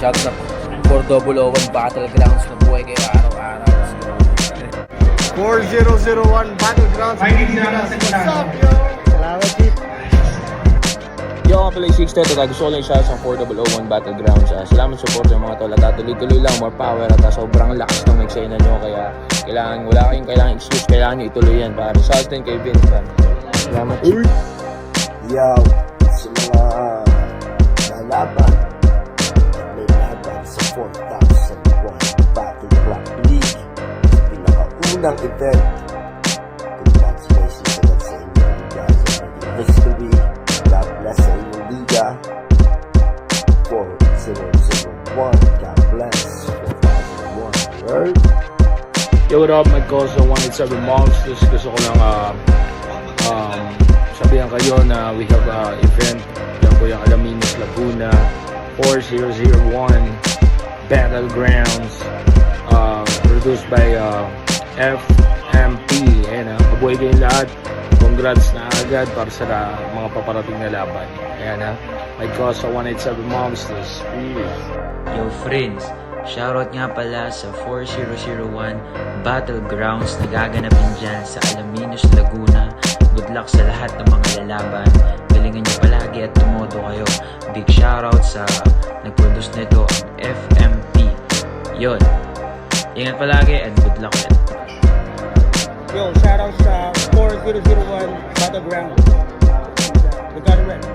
Shout sa 4001 Battlegrounds na buhay kayo araw-araw. 4001 Battlegrounds. What's up, yo? Salamat, Chief. Yo, nga pala yung 6 Teto. Gusto ko lang siya sa 4001 Battlegrounds. Salamat sa support sa mga tol. At tuloy-tuloy lang, more power. At sobrang lakas ng eksena nyo. Kaya wala kayong kailangan excuse. Kailangan nyo ituloy yan. Para sa atin kay Vince. Salamat, Chief. Yo, sa mga lalaban at may laban sa 4001 Battleground League sa pinakaunang event. Congratulations agad sa inyo. You guys are making history. God bless sa inyong liga. 4001. God bless. 4001. Word. Yo, what up, my cause 187 Monsters. Gusto ko lang sabihan kayo na we have event. Yan po yung Alaminos, Laguna 4001 Battlegrounds, produced by FMP. Ayan, mabuhay kayong lahat. Congrats na agad para sa mga paparating na laban. Ayan, my cause 187 Monsters. Peace. Yo friends, shoutout nga pala sa 4001 Battlegrounds na gaganapin dyan sa Alaminos, Laguna. Good luck sa lahat ng mga lalaban. Galingan nyo palagi at tumodo kayo. Big shoutout sa nag-produce nito, ang FMP. Yun. Ingat palagi and good luck ulit. Yo, shoutout sa 4001 Battlegrounds. We got it right.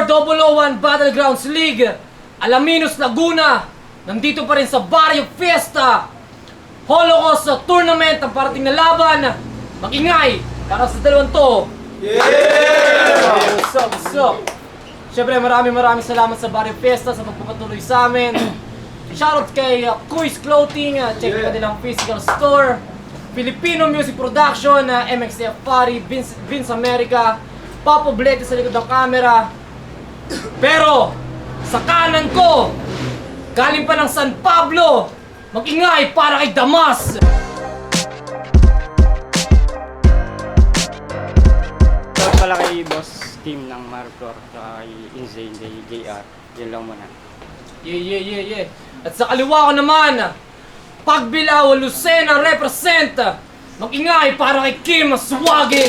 .001 Battlegrounds League, Alaminos, Laguna. Nandito pa rin sa Barrio Fiesta Holocaust Tournament ang parating na laban. Mag-ingay para sa dalawang to. Yeah! What's up, what's up? Siyempre maraming salamat sa Barrio Fiesta sa pagpapatuloy sa amin. Shoutout kay Kuis Clothing, check nyo nilang physical store. Filipino Music Production, MXF Party, Vince America, Papa Blete sa likod ng camera. Pero sa kanan ko, galing pa ng San Pablo, mag-ingay para kay Damas. Shoutout pala kay boss team ng Marcor, kay Insane Day, JR. Yun lang muna. Yeah. At sa kaliwa ko naman, Pagbilao, Lucena represent. Mag-ingay para kay Kim Swagin.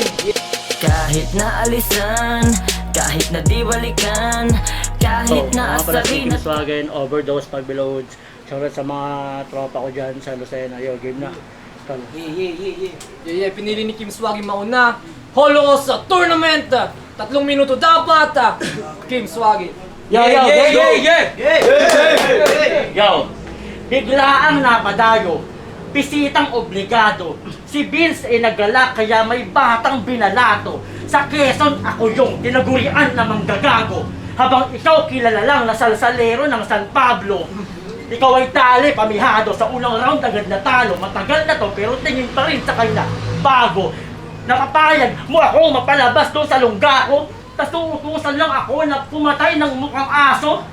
Kahit na alisan, kahit na di balikan, kahit na asarin at Swagin, Overdose, Pagbilao. Shoutout sa mga tropa ko dyan sa Lucena. Yo, game na. Yeah, pinili ni Kim Swagin mauna. Holocaust Tournament. 3 minuto dapat. Kim Swagin. Yo, biglaang napadayo, bisitang obligado. Si Vince ay nagala kaya may batang binalato. Sa Quezon ako yung tinagurian na manggagago. Habang ikaw kilala lang na salsalero ng San Pablo. Ikaw ay tali, pamihado, sa unang round agad na talo. Matagal na to pero tingin pa rin sa kanya bago. Nakapayag mo ako mapalabas doon sa lungga ko. Tas uutusan lang ako na pumatay ng mukhang aso.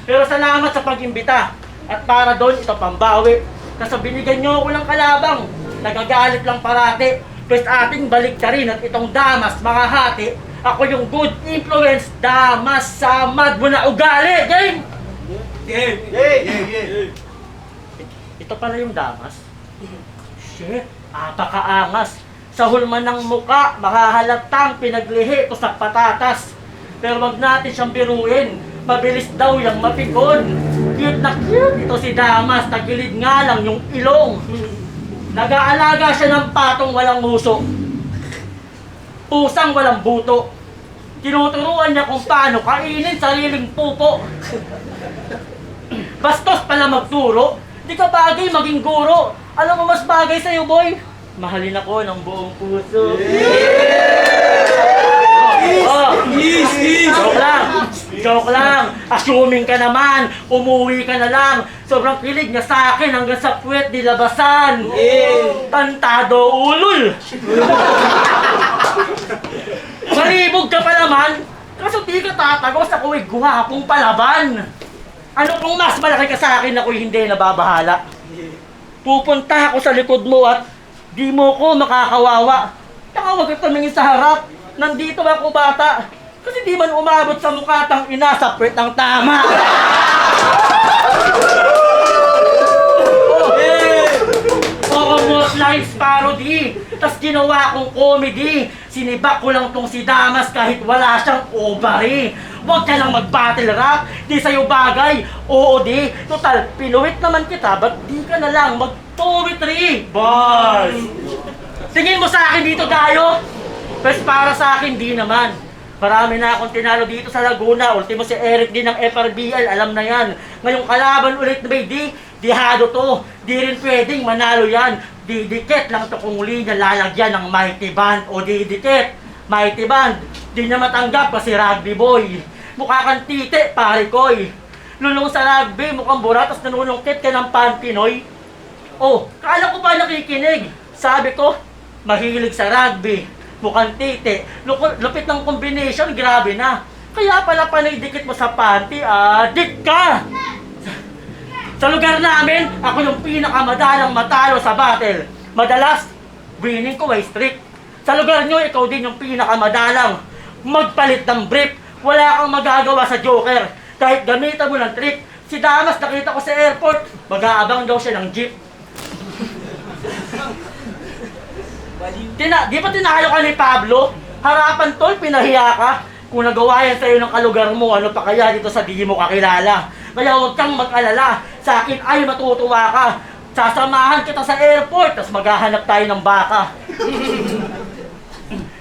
Pero salamat sa pag-imbita. At para doon ito pambawi. Kasi binigyan nyo ako ng kalabang. Nagagalit lang parati. Pwes ating balik ka rin at itong damas makahati. Ako yung good influence, damas sa mad mo na ugali. Game! Ito pala yung damas. Shit, apakaangas. Sa hulma ng muka, makahalatang pinaglihi ko sa patatas. Pero wag natin siyang biruin. Mabilis daw yung mapikon. Cute na cute ito si damas. Tagilid nga lang yung ilong. Nag-aalaga siya ng patong walang muso. Pusang walang buto. Tinuturuan niya kung paano kainin sariling pupo. Bastos pala magturo. Di ka bagay maging guro. Alam mo mas bagay sa'yo, boy? Mahalin ako ng buong puso. Joke lang. Joke lang. Assuming ka naman. Umuwi ka na lang. Sobrang kilig niya sa akin hanggang sa puwet nilabasan. Tantado ulul. Maribog ka pa naman. Kaso di ka tatagos ako ay guwapong palaban. Ano kung mas malaki ka sa akin ako'y hindi nababahala? Pupunta ako sa likod mo at di mo ko makakawawa. Saka huwag ka tumingin sa harap. Nandito ako bata. Kasi di man umabot sa mukha tang ina sa puwet ng tama. Almost Life's parody. Tas ginawa kong comedy. Sinibak ko lang tong si Damas kahit wala siyang ovary. Huwag ka lang mag-battle rap. Di sa'yo bagay. Oo di. Total, pinuwit naman kita. Ba't di ka na lang mag-poetry? Bars! Tingin mo sa akin dito tayo? Pero para sa akin, di naman. Marami na akong tinalo dito sa Laguna. Ultimo si Eric din ng FRBL, alam na yan. Ngayong kalaban ulit na may dihado to. Di rin pwedeng manalo yan. Didikit lang to kung linya lalagyan ng Mighty Band. O didikit, Mighty Band. Di na matanggap kasi rugby boy. Mukha kang tite, pare koy. Lulong sa rugby, mukhang bura, tapos nanunungkit ka ng Pantinoy. Oh, kala ko pa nakikinig. Sabi ko, mahilig sa rugby. Mukhang tite. Lupit ng combination, grabe na. Kaya pala panay-dikit mo sa panty, dik ka! Sa lugar namin, ako yung pinakamadalang matalo sa battle. Madalas, winning ko ay strict. Sa lugar nyo, ikaw din yung pinakamadalang magpalit ng brief. Wala kang magagawa sa Joker. Kahit gamitan mo ng trick. Si Damas nakita ko sa airport, mag-aabang daw siya ng jeep. Di ba tinalo ka ni Pablo? Harapan tol, pinahiya ka. Kung nagawa yan sa'yo ng kalugar mo, ano pa kaya dito sa di mo kakilala? Kaya huwag kang mag-alala. Sa akin ay matutuwa ka. Sasamahan kita sa airport, tapos maghahanap tayo ng baka.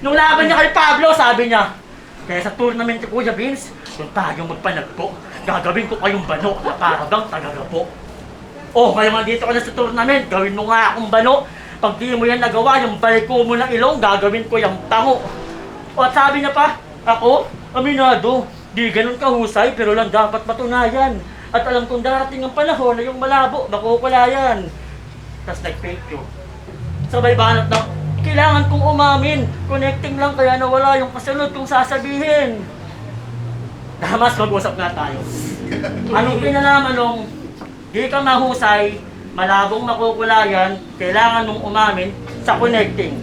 Nung laban niya kay Pablo, sabi niya, kaya sa tournament ni Kuya Vince, kung tayong magpanagpo, gagawin ko kayong bano na parang tagagapo. Oh, ngayon dito ka na sa tournament, gawin mo nga akong bano. Pag di mo yan nagawa, yung baliko mo ng ilong, gagawin ko yung tango. O at sabi niya pa, ako, aminado, di ganun kahusay, pero lang dapat patunayan. At alam kong darating ang panahon na yung malabo, makukulayan. Tapos nag-fake you. Sabay banat na, kailangan kong umamin. Connecting lang kaya nawala yung kasunod kong sasabihin. Damas, mag-usap nga tayo. Anong pinalaman nung di ka mahusay, malabong makukulayan, kailangan mong umamin sa connecting.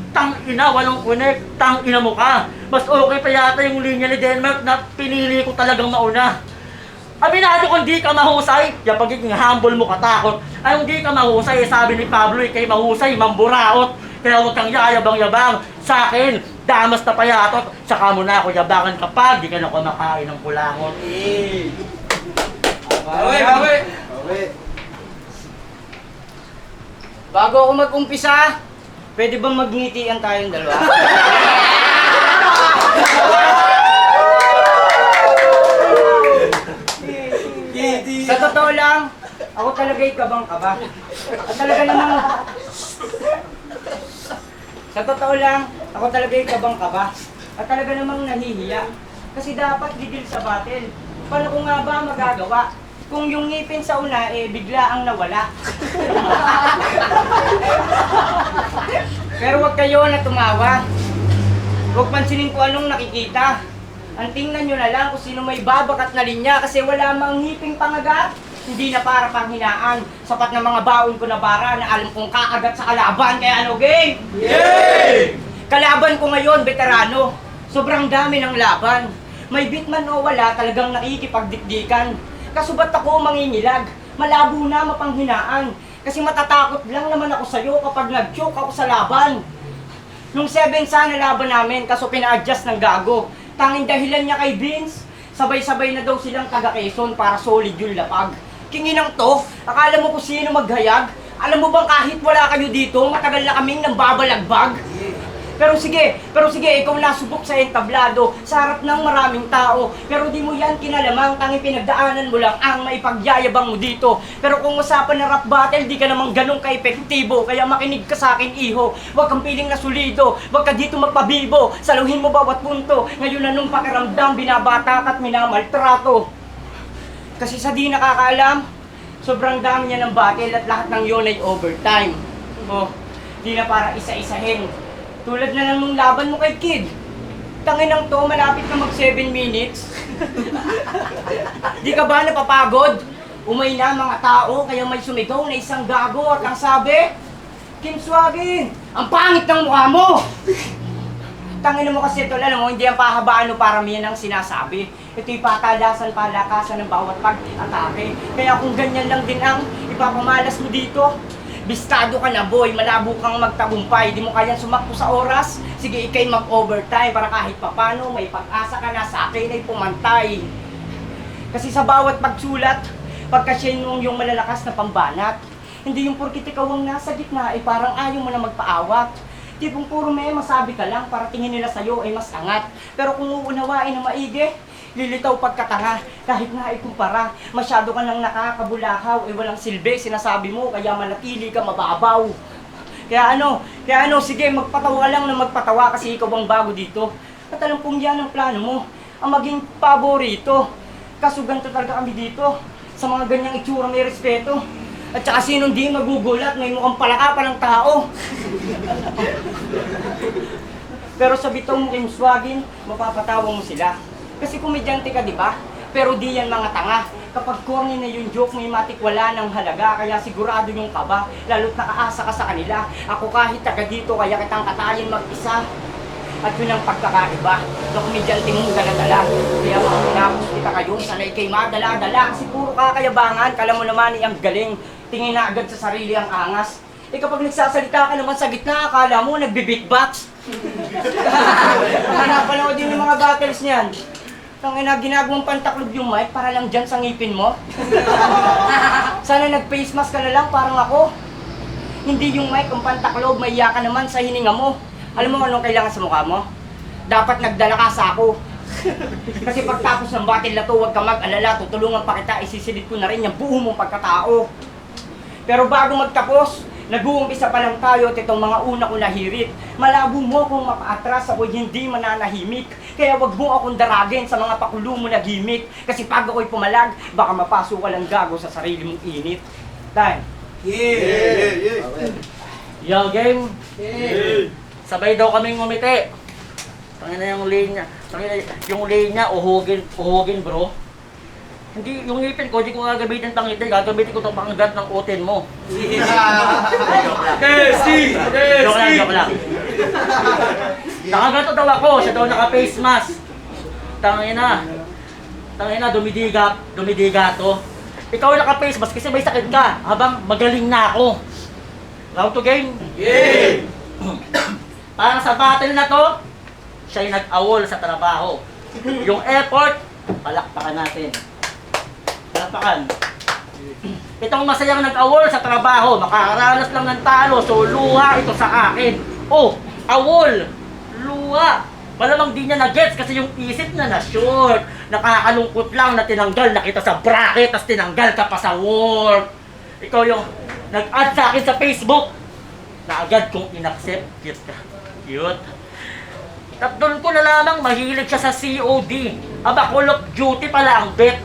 Tang-ina, walang connect, tang-ina mo ka. Mas okay pa yata yung linya ni Denmark na pinili ko talagang mauna. Aminado kung di ka mahusay, yung pagiging humble mo katakot. Ay, kung di ka mahusay, sabi ni Pablo, ikay mahusay, mamburaot. Kaya huwag kang yayabang-yabang sa akin. Damas na payatot, saka mo na ako yabangan kapag di ka na kumakain ng kulangot. Bawi! Bago ako mag-umpisa, pwede bang magngitian tayong dalawa? Sa totoo lang, ako talaga'y kabang-kaba. At talaga namang... Sa totoo lang, ako talaga'y kabang-kaba. At talaga namang nahihiya. Kasi dapat gigil sa battle. Paano ko nga ba magagawa? Kung yung ngipin sa una, bigla ang nawala. Pero wag kayo na tumawa. Huwag pansinin ko anong nakikita. Ang tingnan nyo na lang kung sino may babakat na linya kasi wala mang ngiping pangagat. Hindi na para panghinaan. Sapat na mga baon ko na bara na alam kong kaagat sa kalaban. Kaya ano, game? Yay! Kalaban ko ngayon, veterano. Sobrang dami ng laban. May bitman o wala, talagang nakikipagdikdikan. Kasubat ako mangingilag. Malabo na mapanghinaan. Kasi matatakot lang naman ako sa'yo kapag nag-choke ako sa laban. Nung 7 sana laban namin, kaso pina-adjust ng gago. Tanging dahilan niya kay Vince, sabay-sabay na daw silang taga Quezon para solid yung lapag. Kinginang to, akala mo kung sino maghayag? Alam mo bang kahit wala kayo dito, matagal na kaming nang babalagbag? Pero sige, ikaw nasubok sa entablado, sa harap ng maraming tao. Pero di mo yan kinalamang, tanging pinagdaanan mo lang ang maipagyayabang mo dito. Pero kung usapan na rap battle, di ka namang ganun ka-epektibo. Kaya makinig ka sa akin, iho. Huwag kang piling na solido, huwag ka dito magpabibo. Saluhin mo bawat punto, ngayon na nung pakiramdam, binabata at minamaltrato. Kasi sa di nakakaalam, sobrang dami niya ng battle at lahat ng yun ay overtime. Oh, di na para isa-isahin. Tulad na lang nung laban mo kay Kid. Tanginang to, malapit na mag 7 minutes. Di ka ba napapagod? Umay na mga tao, kaya may sumigaw na isang gago at ang sabi, Kim Swagin, ang pangit ng mukha mo! Tangina mo kasi ito, alam mo, hindi ang pahabaan o paramihan ang sinasabi. Ito'y patalasan, palakasan ng bawat pag-atake. Kaya kung ganyan lang din ang ipapamalas mo dito, bistado ka na boy, malabo kang magtagumpay, di mo kayang sumakto sa oras, sige ikay mag-overtime para kahit papano may pag-asa ka na sa akin ay pumantay. Kasi sa bawat pagsulat, pagkasya yung malalakas na pambanat, hindi yung porkit ikaw ang nasa gitna ay parang ayaw mo na magpaawat. Tipong puro may masabi ka lang para tingin nila sa'yo ay mas angat. Pero kung uunawain na maigi, lilitaw pagkatanga, kahit na ikumpara, masyado ka nang nakakabulahaw, walang silbi, sinasabi mo, kaya manatili ka mababaw. Kaya ano, sige, magpatawa lang na magpatawa kasi ikaw ang bago dito. At alam kong yan ang plano mo, ang maging paborito. Kaso ganito talaga kami dito, sa mga ganyang itsura may respeto. At saka sinong di magugulat, may mukhang palaka pa ng tao. Pero sa bitong mo Kim Swagin, mapapatawa mo sila. Kasi komedyante ka, di ba? Pero di yan mga tanga. Kapag corny na yung joke, may matik wala ng halaga. Kaya sigurado yung kaba, lalo't nakaasa ka sa kanila. Ako kahit taga dito, kaya kitang katayin mag-isa. At yun ang pagkakaiba na komedyante mong dala-dala. Kaya makinapos kita kayo, sanay kay madala-dala. Kasi puro kakayabangan, kala mo naman ang galing. Tingin na agad sa sarili ang angas. Kapag nagsasalita ka naman sa gitna, akala mo nagbe-beatbox. Napanood din yung mga battles niyan. Tangina, ginagawang pantaklob yung mic para lang dyan sa ngipin mo. Sana nag-face mask ka na lang parang ako. Hindi yung mic ang pantaklob, maiya ka naman sa hininga mo. Alam mo anong kailangan sa mukha mo? Dapat nagdala ka sa ako. Kasi pagtapos ng battle na to, huwag ka mag-alala, tutulungan pa kita, isisilid ko na rin yung buo mong pagkatao. Pero bago magtapos, nag-uumpisa pa lang tayo at itong mga una kong nahirit. Malabo mo kung mapaatras, ako'y hindi mananahimik. Kaya wag mo akong daragin sa mga pakulo mo na gimmick. Kasi pag ako'y pumalag, baka mapasok ka lang gago sa sarili mong init. Time. Yo, game. Sabay daw kaming ngumiti. Tangina yung lane niya, uhugin bro. Hindi, yung ngipin ko, di ko gagamitin pangitin, gagamitin ko itong panggat ng utin mo. Joke lang. Nakagato daw ako, siya daw naka-face mask. Tangina, dumidiga to. Ikaw naka-face mask kasi may sakit ka, habang magaling na ako. Round to game? Yeah! Parang sa battle na to, siya'y nag-awol sa trabaho. Yung effort, palakpakan natin. Palakpakan. Itong masayang nag-awol sa trabaho, makakaranas lang ng talo, so luha ito sa akin. Oh, awol! Luha! Malamang di niya na-gets kasi yung isip na short. Nakakalungkot lang na tinanggal na kita sa bracket, tas tinanggal ka pa sa work. Ikaw yung nag-add sa akin sa Facebook, na agad kong in-accept. Cute ka. Cute. At doon ko na lamang mahilig siya sa COD. Aba, Call of Duty pala ang bet.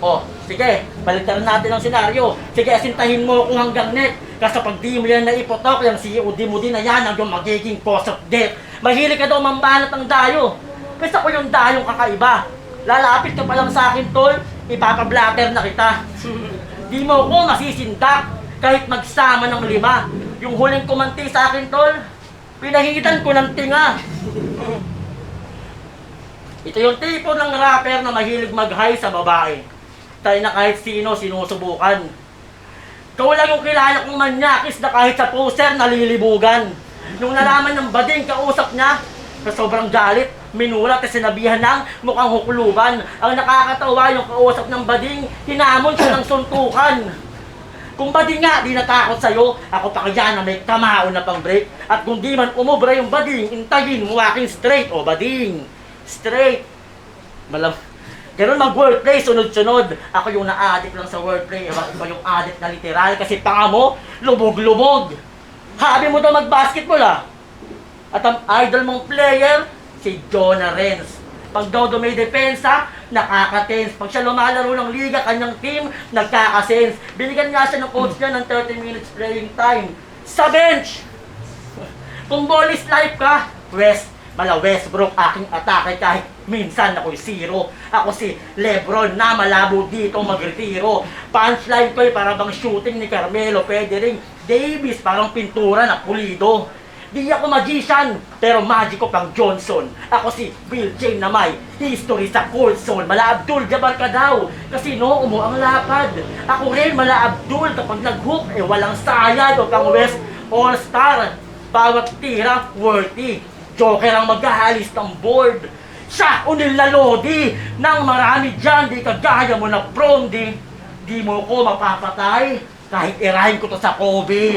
Oh, sige, baliktaran natin ang senaryo. Sige, asintahin mo ako hanggang net. Kasi pag di mo yan naipotok, yung COD mo din na yan ang yung magiging cause of death. Mahilig ka daw mambanat ng dayo. Kasi ako yung dayong kakaiba. Lalapit ka pa lang sa akin, tol, ipapablatter na kita. Di mo ako masisindak kahit magsama ng 5. Yung huling kumanti sa akin, tol, pinahigitan ko ng tinga. Ito yung tipo ng rapper na mahilig mag-high sa babae. Tayo na kahit sino sinusubukan. Ikaw lang yung kilala kong manyakis na kahit sa poster nalilibugan. Nung nalaman ng bading kausap niya, sa sobrang galit, minulat at sinabihan ng mukhang hukuluban. Ang nakakatawa yung kausap ng bading, hinamon siya ng suntukan. Kung bading nga, di natakot sa'yo, ako pa kaya na may kamao na pang break. At kung di man umubra yung bading, intayin mo aking straight. O bading, straight. Ganun mag-wordplay, sunod-sunod. Ako yung na-addict lang sa wordplay. Iba yung addict na literal kasi panga mo, lubog-lubog. Habi mo daw mag-basketball At ang idol mong player, si Jonah Renz. Pag daw may depensa, nakaka-tense. Pag siya lumalaro ng liga, kanyang team, nagkaka-sense. Binigyan nga siya ng coach niya ng 30 minutes playing time. Sa bench! Kung ball is life ka, mala Westbrook aking atake kahit minsan ako'y zero. Ako si Lebron na malabo dito magretiro. Punchline ko'y para bang shooting ni Carmelo, pwede ring Davis parang pintura na pulido. Di ako magician, pero magic ko pang Johnson. Ako si Bill James na may history sa cold soul. Mala Abdul Jabbar ka daw, kasi no mo ang lapad. Ako rin mala Abdul, kapag nag-hook, walang sayad o pang West All-Star. Bawat tira, worthy. Joker ang maghahalis ng board. Siya, unil na lodi. Nang marami dyan, di kagaya mo na prom, di mo ko mapapatay. Kahit irahin ko to sa Kobe,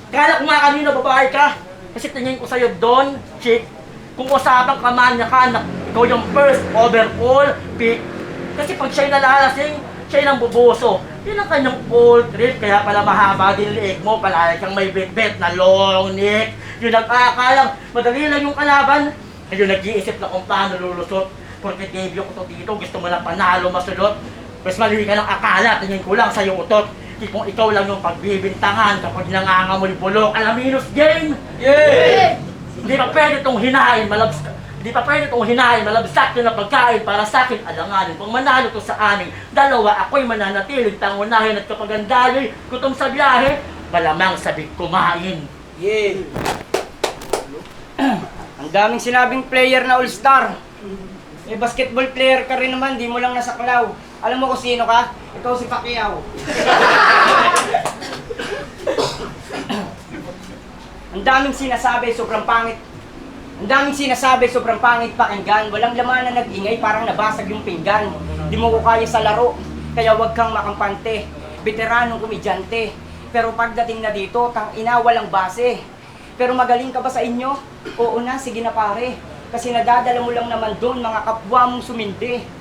Kala ko nga kanina babae ka. Kasi tingin ko sa'yo doon, chick. Kung usapang kamanya ka, ikaw yung first overall pick. Kasi pag siya'y nalalasing, siya'y nang bubuso. Yun ang kanyang old trip, kaya pala mahaba din liig mo, palagi kang may bet-bet na long neck. Yun nag-aakalang, madali lang yung kalaban. Ngayon nag-iisip na kung paano lulusot. Porque debut ko to dito, gusto mo na panalo masulot. Mas mali ka ng akala, tingin ko lang sa'yo utot. Kung ikaw lang yung pagbibintangan kapag nangangamoy bulok, Alaminos game! Yeah! Hindi pa pwede itong hinain, malabsak yun na pagkain para sa akin alanganin. Kung manalo to sa amin, dalawa ako'y mananatiling tangunahin at kapag ang daloy, gutom sa biyahe, malamang sabik kumain. Yeah! Ang daming sinabing player na all-star. May basketball player ka rin naman, di mo lang nasaklaw. Alam mo kung sino ka? Ikaw si Pacquiao. Ang daming sinasabi, sobrang pangit. Ang daming sinasabi, sobrang pangit pakinggan. Walang laman na nag-ingay, parang nabasag yung pinggan. Di mo ko kaya sa laro, kaya wag kang makampante. Veteranong komedyante. Pero pagdating na dito, tang ina, walang base. Pero magaling ka ba sa inyo? Oo na, sige na pare. Kasi nadadala mo lang naman doon, mga kapwa mong sumindi.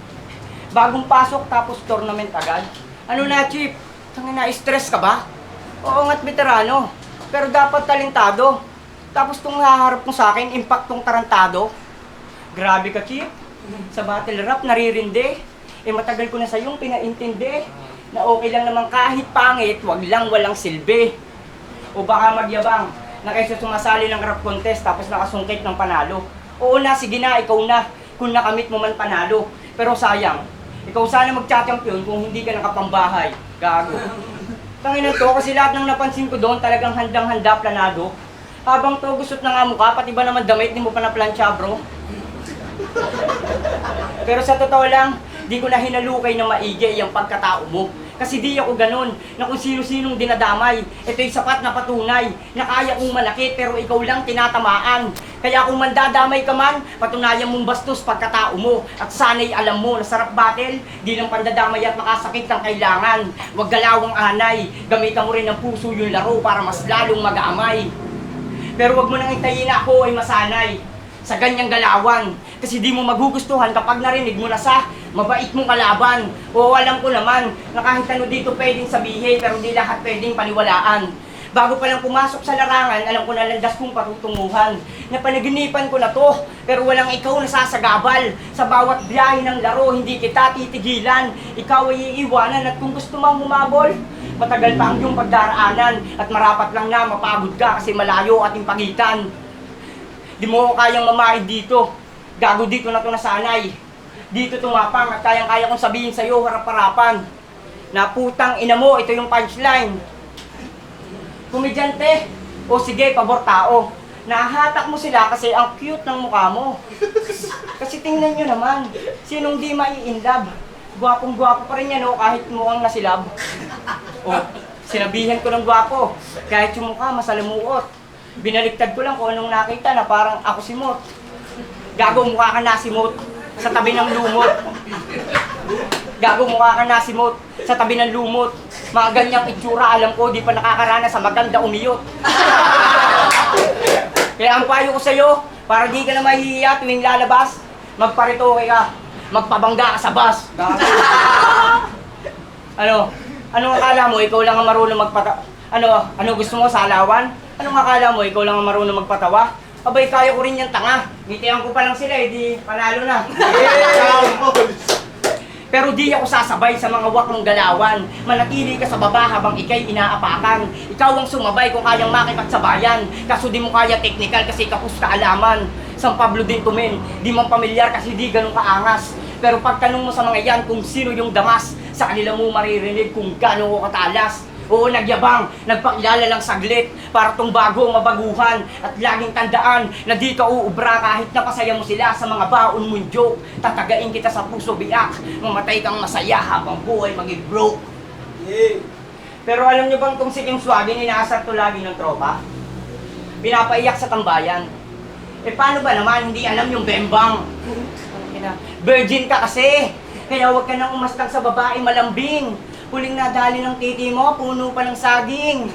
Bagong pasok tapos tournament agad. Ano na, Chief? Tangina, stress ka ba? Oo nga't veterano. Pero dapat talentado. Tapos itong haharap mo sa akin, impact tong tarantado. Grabe ka, Chief. Sa battle rap, naririndi. Matagal ko na sa iyong pinaintindi. Na okay lang naman kahit pangit, wag lang walang silbi. O baka magyabang, na kaysa sumasali ng rap contest tapos nakasungkit ng panalo. Oo na, sige na, ikaw na. Kung nakamit mo man panalo. Pero sayang, ikaw sana magcha-champion kung hindi ka nakapambahay. Gago. Tangina to, kasi lahat ng napansin ko doon talagang handang-handa planado. Habang to gusot na nga mukha, pati ba naman damit, di mo pa na-plancha, bro? Pero sa totoo lang, di ko na hinalukay na maigi yung pagkatao mo. Kasi di ako ganun, na kung sino-sinong dinadamay. Ito'y sapat na patunay, na kaya kong malaki pero ikaw lang tinatamaan. Kaya kung mandadamay ka man, patunayan mong bastos pagkatao mo. At sana'y alam mo na sarap battle, di lang pandadamay at makasakit ang kailangan. Huwag galawang anay, gamitan mo rin ng puso yung laro para mas lalong mag-aamay. Pero wag mo nang hintayin na ako ay masanay sa ganyang galawan. Kasi di mo magugustuhan kapag narinig mo na sa mabait mong kalaban. O alam ko naman na kahit ano dito pwedeng sabihin pero di lahat pwedeng paniwalaan. Bago pa lang pumasok sa larangan, alam ko na landas kong patutunguhan. Napanaginipan ko na to, pero walang ikaw na sasagabal. Sa bawat biyahe ng laro, hindi kita titigilan. Ikaw ay iiwanan at kung gusto mang humabol, matagal pa ang iyong pagdaraanan at marapat lang na mapagod ka kasi malayo ating pagitan. Di mo ko kayang mamahid dito. Gago dito na to nasanay. Dito tumapang at kayang-kaya kong sabihin sa'yo harap-harapan. Na putang ina mo, ito yung punchline. Komedyante, o sige, pabor tao. Nahahatak mo sila kasi ang cute ng mukha mo. Kasi tingnan nyo naman, sinong di mai-inlove? Gwapong-gwapo pa rin yan o kahit mukhang nasilab. O, sinabihan ko ng gwapo, kahit yung mukha masalamuot. Binaliktad ko lang kung anong nakita na parang ako si Mot. Gago mukha ka na si Mot sa tabi ng lumot. Gago mukha ka na si Mot sa tabi ng lumot. Mga ganyang itsura, alam ko, di pa nakakaranas sa maganda umiyot. Kaya ang payo ko sa'yo, para di ka na mahihiya tuwing lalabas, magparitoke ka, magpabangga ka sa bus. Anong akala mo, ikaw lang ang marunong ano gusto mo, salawan? Anong akala mo, ikaw lang ang marunong magpatawa? Abay, kaya ko rin yung tanga. Ngitihan ko pa lang sila, di panalo na. Pero di ako sasabay sa mga wak mong galawan. Manatili ka sa baba habang ikay inaapakan. Ikaw ang sumabay kung kayang makipagsabayan. Kaso di mo kaya technical kasi kapus kaalaman. San Pablo din tumin, di man pamilyar kasi di ganun kaangas. Pero pagtanong mo sa mga yan kung sino yung damas, sa kanila mo maririnig kung gaano ko katalas. Oo, nagyabang, nagpakilala lang saglit para tong bago mabaguhan. At laging tandaan na di ka uubra kahit napasaya mo sila sa mga baon mong joke. Tatagain kita sa puso biyak, mamatay kang masaya habang buhay maging broke. Pero alam nyo bang tong si Kim Swagin inaasar to lagi ng tropa? Pinapaiyak sa tambayan. Eh paano ba naman hindi alam yung bembang? Virgin ka kasi, kaya huwag ka nang umastang sa babae malambing. Huling nadali ng titi mo, puno pa ng saging.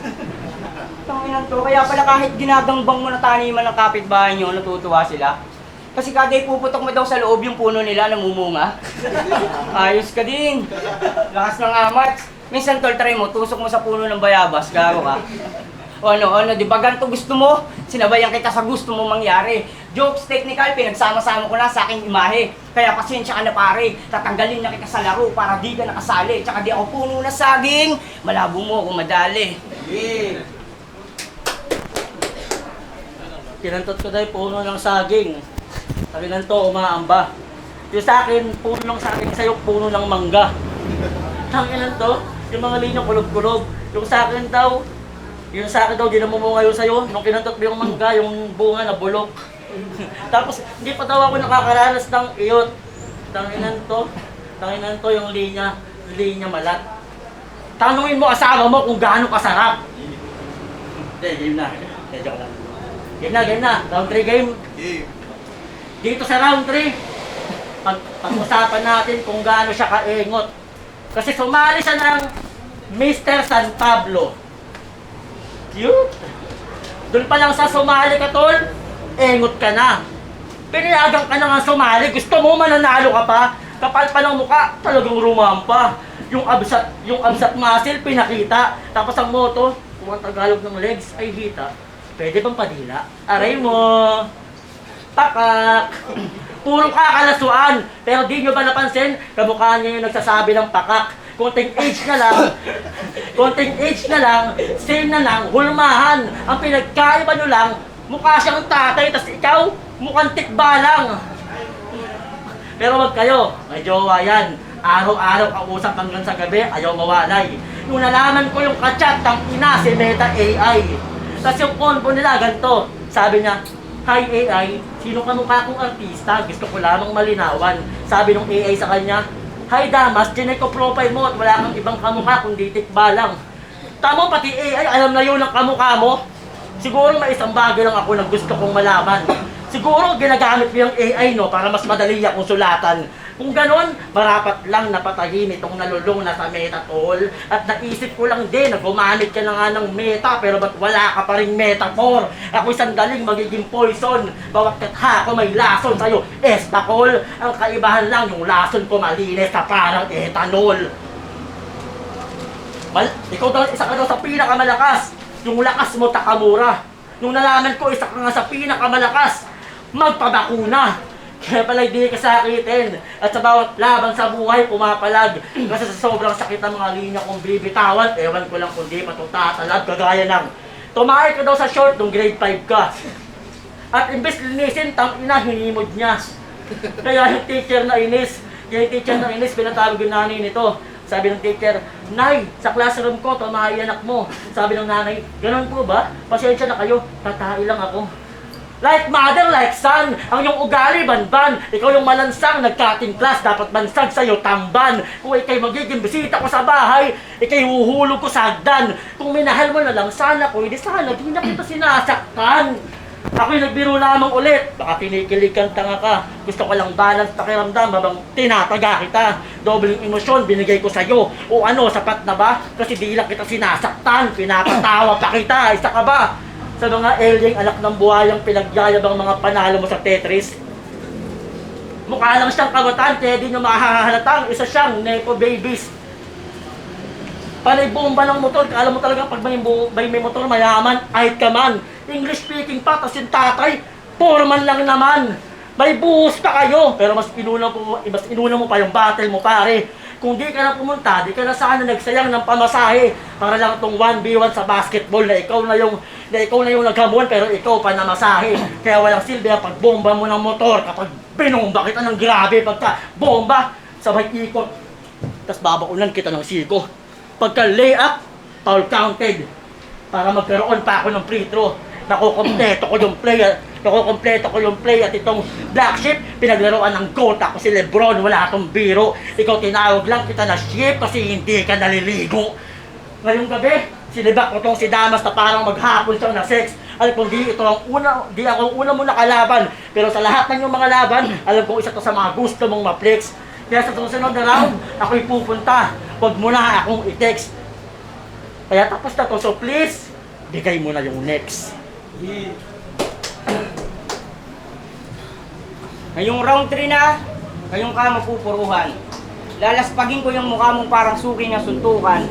Tanginan to, kaya pala kahit ginagangbang mo na taniman ng kapitbahay nyo, natutuwa sila. Kasi kada ipuputok mo daw sa loob yung puno nila, namumunga. Ayos ka din. Lakas ng amat. Minsan tol, try mo, tusok mo sa puno ng bayabas, gago ka. O ano, di ba ganito gusto mo? Sinabayan kita sa gusto mo mangyari. Jokes, technical, pinagsama-sama ko na sa aking imahe. Kaya pasensya ka na pare, tatanggalin na kita sa laro para di ka nakasali. Tsaka di ako puno na saging, malabo mo kung madali. Kinantot ko dahil puno ng saging. Sabi nanto, umaamba. Yung sa akin, puno ng saging, sa'yo puno ng mangga. Tanginan to, yung mga linya kulog-kulog. Yung sa akin daw, di namumunga yun sa'yo. Nung kinantot mo yung mangga, yung bunga na bulok. Tapos, hindi pa daw ako nakakaranas ng iyot. Tanginan to yung linya malat. Tanungin mo asawa mo kung gaano kasarap. Hindi, game na. Joke lang. Game na. Round 3 game. Dito sa round 3, pag-usapan natin kung gaano siya kaengot. Kasi sumali siya ng Mr. San Pablo. Cute! Doon pa lang sa sumali ka, tol, engot ka na. Pinayagang ka na nga sumali, gusto mo mananalo ka pa, kapal pa ng mukha, talagang rumampa. Yung absat muscle, pinakita. Tapos ang moto, kung ang Tagalog ng legs ay hita, pwede bang padila? Aray mo! Pakak! Puro kakalasuan, pero di nyo ba napansin, kamukha niya yung nagsasabi ng pakak. Konting age na lang, same na lang, hulmahan. Ang pinagkaiba nyo lang, mukha siyang tatay, tas ikaw, mukhang tikba lang. Pero wag kayo, may jowa yan. Araw-araw kausap hanggang sa gabi, ayaw mawalay. Nung nalaman ko yung kachat ng ina, si Meta AI. Tas yung convo nila, ganito. Sabi niya, "Hi AI, sino kamukha kong artista? Gusto ko lamang malinawan." Sabi ng AI sa kanya, "Hi Damas, chinek ko profile mo at wala kang ibang kamukha kundi tikba lang." Tamo, pati AI, alam na yun ang kamukha mo. Siguro may isang bagay lang ako na gusto kong malaman. Siguro ginagamit mo yung AI, no, para mas madali akong sulatan. Kung ganon, marapat lang napatahimik itong nalulong na sa Meta, tol. At naisip ko lang din na gumamit ka na nga ng Meta, pero ba't wala ka pa rin metaphor? Ako'y sandaling magiging poison. Bawat katha ko may lason sa'yo, estacol. Ang kaibahan lang yung lason ko malinis na parang ethanol. Ikaw daw, isa ka daw sa pinakamalakas. Yung lakas mo, Takamura. Nung nalaman ko, isa ka nga sa pinakamalakas, magpabakuna. Kaya pala hindi ka sakitin. At sa bawat laban sa buhay, pumapalag. Kasi sa sobrang sakit ng mga linya kong bibitawan, ewan ko lang kung di pa tatalag, kagaya ng tumahay ka daw sa short nung grade 5 ka. At imbes linisin, tangina, hinimod niya. Kaya yung teacher na inis, pinatawag yung nanay nito. Sabi ng teacher, Nay, sa classroom ko, tumahay anak mo. Sabi ng nanay, ganun po ba? Pasensya na kayo, tatahi lang ako. Like mother, like son, ang iyong ugali, banban. Ikaw yung malansang, nagkating class, dapat bansag sa'yo, tamban. Kung ikay magiging bisita ko sa bahay, ikay huhulog ko sa hagdan. Kung minahal mo na lang sana ko, hindi sana, di na kita sinasaktan. Ako'y nagbiro lamang ulit. Baka kinikilikan tanga ka. Gusto ko lang balance pakiramdam habang tinataga kita. Dobling emosyon binigay ko sa'yo. O ano, sapat na ba? Kasi di lang kita sinasaktan. Pinapatawa pa kita. Isa ka ba? Sa mga alien anak ng buhayang pinagyayabang mga panalo mo sa Tetris. Mukha lang siyang kawatan, kaya di nyo mahahalatang isa siyang Nepo Babies. Panay bomba ng motor, kala mo talaga pag may motor mayaman, kahit ka man. English speaking pa, tas yung tatay, foreman lang naman. May buhos pa kayo, pero mas inuna mo pa yung battle mo pare. Kung di ka na pumunta, di ka na sana nagsayang ng pamasahe para lang tong 1v1 sa basketball na ikaw na yung naghamuan pero ikaw pa namasahe. Kaya walang silbi ang pagbomba mo ng motor kapag binomba kita ng grabe pagka bomba sabay ikot. Tas babaunan kita ng siko. Pagka layup, foul counted. Para magkaroon pa ako ng free throw. Nakukompleto ko yung play at itong black sheep, pinaglaruan ng GOAT ako si Lebron, wala akong biro. Ikaw tinawag lang kita na sheep kasi hindi ka naliligo. Ngayong gabi, sinibak ko tong si Damas na parang maghapon siyang na sex. Alam kong di ako ang una mo nakalaban. Pero sa lahat ng yung mga laban, alam kong isa to sa mga gusto mong ma-flex. Kaya sa susunod na round, ako'y pupunta. Huwag mo na akong i-text. Kaya tapos na to, so please, bigay mo na yung next. Ngayong round 3 na, ngayong ka mapupuruhan. Lalaspagin ko yung mukha mong parang suki na suntukan.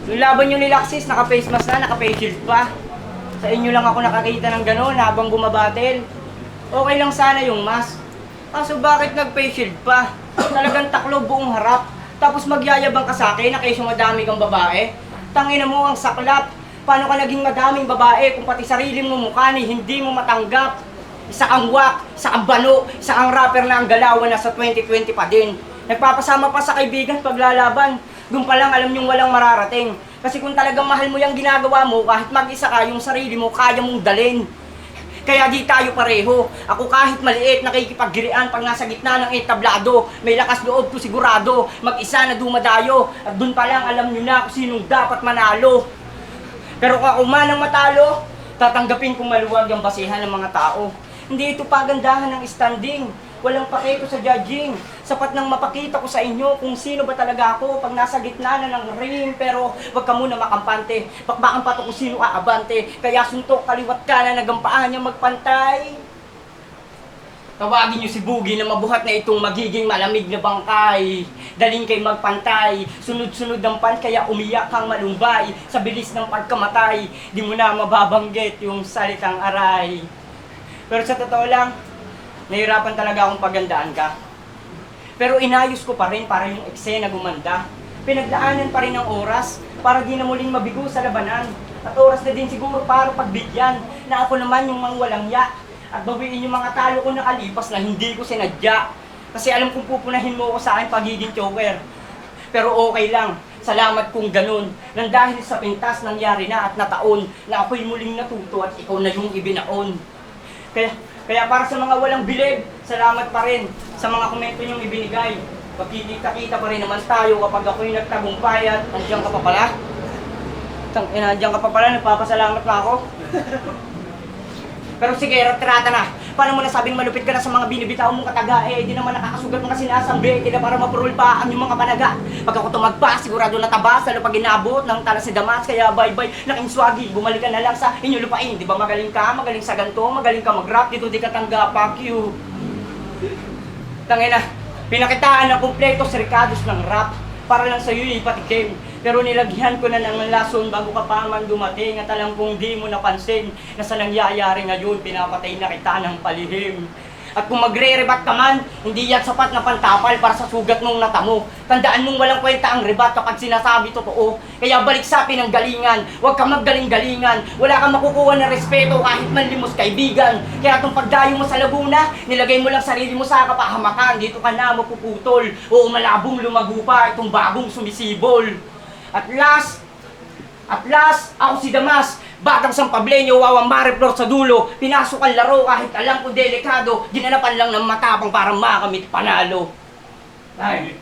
Yung laban nyo ni Laxis, naka-face mask na, naka-face shield pa. Sa inyo lang ako nakakita ng gano'n habang bumabattle. Okay lang sana yung mask. Kaso bakit nag-face shield pa? Talagang taklo buong harap. Tapos magyayabang ka sa akin na kayo madami kang babae. Tangina mo ang saklap. Paano ka naging madaming babae kung pati sarili mo mukha ni hindi mo matanggap? Isa kang wak, isa kang bano, isa kang rapper na ang galawan na sa 2020 pa din. Nagpapasama pa sa kaibigan paglalaban. Doon pa lang alam yung walang mararating. Kasi kung talagang mahal mo yung ginagawa mo, kahit mag-isa ka, yung sarili mo, kaya mong dalhin. Kaya di tayo pareho. Ako kahit maliit, nakikipaggirian pag nasa gitna ng entablado. May lakas loob ko sigurado, mag-isa na dumadayo. At dun pa lang alam nyo na kung sinong dapat manalo. Pero kung ako man ang matalo, tatanggapin kong maluwag yung basihan ng mga tao. Hindi ito pagandahan ng standing. Walang pakito sa judging. Sapat nang mapakita ko sa inyo kung sino ba talaga ako pag nasa gitna na ng ring. Pero wag ka muna makampante. Bakbakan pa to kung sino aabante. Kaya suntok kaliwat ka na nagampaan niya magpantay. Tawagin niyo si Boogie na mabuhat na itong magiging malamig na bangkay. Daling kay magpantay. Sunod-sunod ang pan kaya umiyak kang malumbay. Sa bilis ng pagkamatay, di mo na mababanggit yung salitang aray. Pero sa totoo lang, nahirapan talaga akong pagandaan ka. Pero inayos ko pa rin para yung eksena gumanda. Pinagdaanan pa rin ang oras para di na muling mabigo sa labanan. At oras na din siguro para pagbigyan na ako naman yung mga walang ya. At bawiin yung mga talo ko nakalipas na hindi ko sinadya. Kasi alam kong pupunahin mo ako sa akin pagiging choker. Pero okay lang, salamat kung ganun. Nang dahil sa pintas nangyari na at nataon na ako'y muling natuto at ikaw na yung ibinaon. Kaya para sa mga walang bilib, salamat pa rin sa mga komento niyong ibinigay. Pagkikita-kita pa rin naman tayo kapag ako'y nagtagumpay at nandiyan ka pa pala. Nandiyan ka pa pala, nagpapasalamat na ako. Pero sige, retrata na. Paano mo nasabing malupit ka na sa mga binibitaw mong kataga? Eh, di naman nakakasugat mga sinasambi. Di na para mapurul pa ang yung mga panaga. Pag ako tumagpa, sigurado natabas. Lalo pag inabot ng talas si Damas. Kaya bye-bye, laking swagi. Bumalik ka na lang sa inyo lupain. Di ba magaling ka? Magaling sa ganito? Magaling ka mag-rap? Dito di ka tanggap. Fuck you. Tangina, pinakitaan ng kumpleto sa Ricardos ng rap. Para lang sa'yo ipatikim. Pero nilagyan ko na ng lason bago ka pa man dumating at alam kong di mo napansin na sa nangyayari ngayon, pinapatay na kita ng palihim. At kung magre-rebat ka man, hindi yan sapat na pantapal para sa sugat mong natamo. Tandaan mong walang kwenta ang rebat kapag sinasabi totoo. Kaya balik sa pinanggalingan, huwag kang maggaling-galingan. Wala kang makukuha ng respeto kahit manlimos kaibigan. Kaya itong pagdayo mo sa Laguna, nilagay mo lang sarili mo sa kapahamakan. Dito ka na mapuputol. Oo, malabong lumago pa itong bagong sumisibol. At last, ako si Damas. Batang Sampableño, wawang Mariflor sa dulo. Pinasok ang laro kahit alam ko delikado. Ginanapan lang ng matapang para makamit panalo. Ay.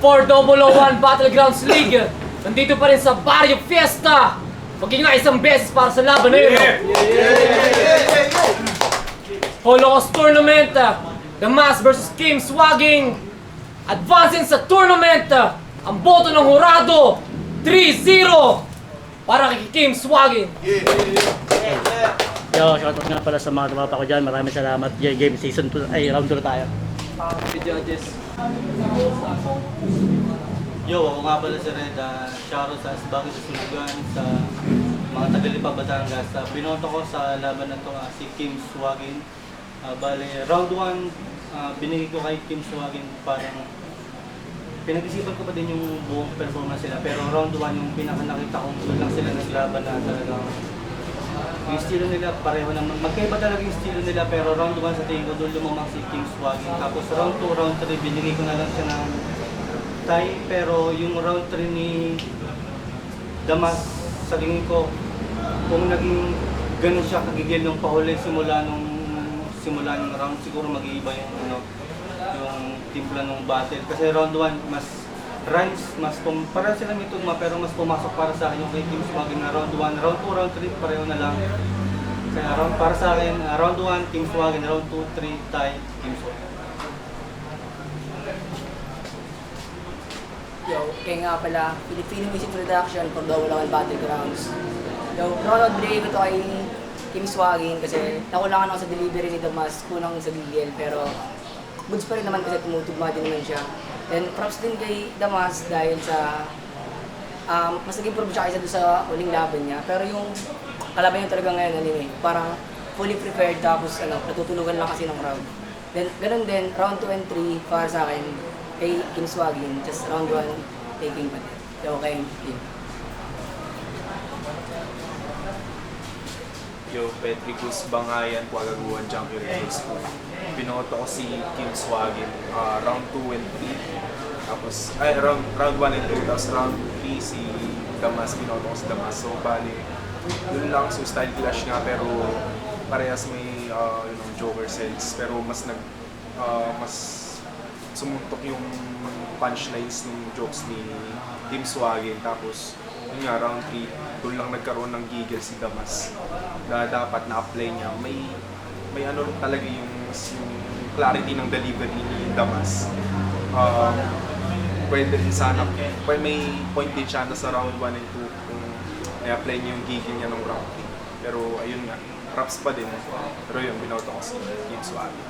4-0-1 Battlegrounds League. Nandito pa rin sa Barrio Fiesta. Maging nga isang beses para sa laban na yun. Holocaust Tournament. Damas versus Kim Swagging. Advancing sa tournament. Ang boto ng hurado, 3-0 para kay Kim Swagging. Yo, shoutout nga pala sa mga tumapa ko dyan. Maraming salamat. Game season 2, ay round 2 tayo. Yo, ako nga pala si Red. Shoutout sa Asbagi sa Sulugan, sa mga Tagalipa Batangas. Binoto ko sa laban na to si Kim Swagging. Bale, round 1, binigay ko kay Kim Swagging parang pinag-isipan ko pa din yung buong performance nila, pero round 1 yung pinaka-nakita kong doon lang sila naglaban na talagang yung estilo nila pareho naman. Magkaiba talaga yung estilo nila, pero round 1 sa tingin ko doon lumamang si Kim Swagging. Tapos round 2, round 3, binigay ko na lang siya ng tie, pero yung round 3 ni Damas, sa tingin ko, kung naging ganun siya kagigil nung pahuli simula nung round, siguro mag-iiba yung yung timpla ng battle. Kasi round 1 mas runs, para sila may tugma pero mas pumasok para sa akin yung kay Kim Swagging na round 1, round 2, round 3 pareho na lang. Kaya para sa akin, round 1 Kim Swagging, round 2, 3 tie Kim Swagging. Yo, kaya nga pala, Filipino Music Production for the Walawan Battlegrounds. Yo, proud binigay ko to kay Kim Swagging kasi nakulangan ako sa delivery ni Damas, kunang sa gigil, pero goods pa rin naman kasi tumutugma din naman siya. And props din kay Damas dahil sa mas nag-improve siya kaysa doon sa huling laban niya. Pero yung kalaban niya talaga ngayon, parang fully prepared tapos natutulugan lang kasi ng crowd. Then ganun din, round 2 and 3 para sa akin kay Kim Swagging, just round 1 taking pa din. So okay, Kim. Yo, Petricus Bangayan, Puagaguan, Junkie Red School. Binoto ko si Kim Swagging, round 2 and 3. Tapos, round 1 and 2. Tapos round 3 si Damas, binoto ko si Damas. So, bali, dun lang, so style clash nga, pero parehas may Joker sense. Pero mas sumuntok yung punchlines ng jokes ni Kim Swagging. Tapos, yun nga, round 3, doon lang nagkaroon ng gigil si Damas. Dapat na-apply niya. May ano talaga yung clarity ng delivery ni Damas. Pwede rin sana, may point din siya na sa round 1 and 2 kung na-apply niya yung gigil niya ng round 3. Pero ayun nga, props pa din. Pero yun, binoto ko si Kim Swagging.